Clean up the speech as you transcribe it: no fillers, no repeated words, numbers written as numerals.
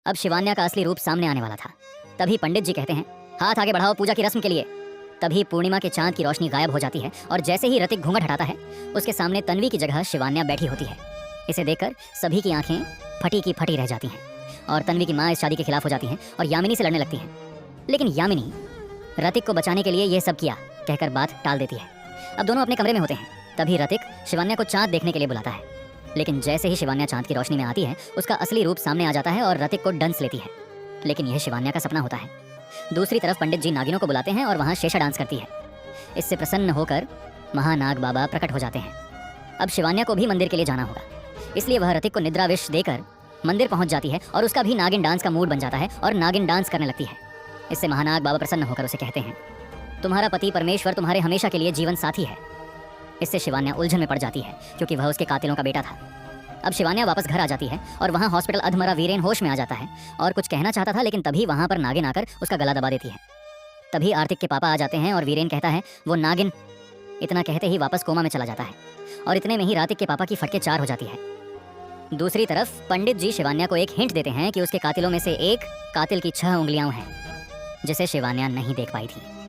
अब शिवान्या का असली रूप सामने आने वाला था। तभी पंडित जी कहते हैं, हाथ आगे बढ़ाओ पूजा की रस्म के लिए। तभी पूर्णिमा के चांद की रोशनी गायब हो जाती है और जैसे ही ऋतिक घूंघट हटाता है, उसके सामने तन्वी की जगह शिवान्या बैठी होती है। इसे देखकर सभी की आंखें फटी की फटी रह जाती हैं और तन्वी की माँ इस शादी के खिलाफ हो जाती हैं और यामिनी से लड़ने लगती हैं। लेकिन यामिनी ऋतिक को बचाने के लिए ये सब किया कहकर बात टाल देती है। अब दोनों अपने कमरे में होते हैं। तभी ऋतिक शिवान्या को चांद देखने के लिए बुलाता है, लेकिन जैसे ही शिवान्या चांद की रोशनी में आती है, उसका असली रूप सामने आ जाता है और ऋतिक को डंस लेती है। लेकिन यह शिवान्या का सपना होता है। दूसरी तरफ पंडित जी नागिनों को बुलाते हैं और वहाँ शेषा डांस करती है। इससे प्रसन्न होकर महानाग बाबा प्रकट हो जाते हैं। अब शिवान्या को भी मंदिर के लिए जाना होगा, इसलिए वह ऋतिक को निद्राविश देकर मंदिर पहुंच जाती है और उसका भी नागिन डांस का मूड बन जाता है और नागिन डांस करने लगती है। इससे महानाग बाबा प्रसन्न होकर उसे कहते हैं, तुम्हारा पति परमेश्वर तुम्हारे हमेशा के लिए जीवन साथी है। इससे शिवान्या उलझन में पड़ जाती है क्योंकि वह उसके कातिलों का बेटा था। अब शिवान्या वापस घर आ जाती है और वहाँ हॉस्पिटल अधमरा वीरेन होश में आ जाता है और कुछ कहना चाहता था, लेकिन तभी वहाँ पर नागिन आकर उसका गला दबा देती है। तभी आर्तिक के पापा आ जाते हैं और वीरेन कहता है वो नागिन। इतना कहते ही वापस कोमा में चला जाता है और इतने में ही रातिक के पापा की फटके 4 हो जाती है। दूसरी तरफ पंडित जी शिवान्या को एक हिंट देते हैं कि उसके कातिलों में से एक कातिल की 6 उंगलियां हैं, जिसे शिवान्या नहीं देख पाई थी।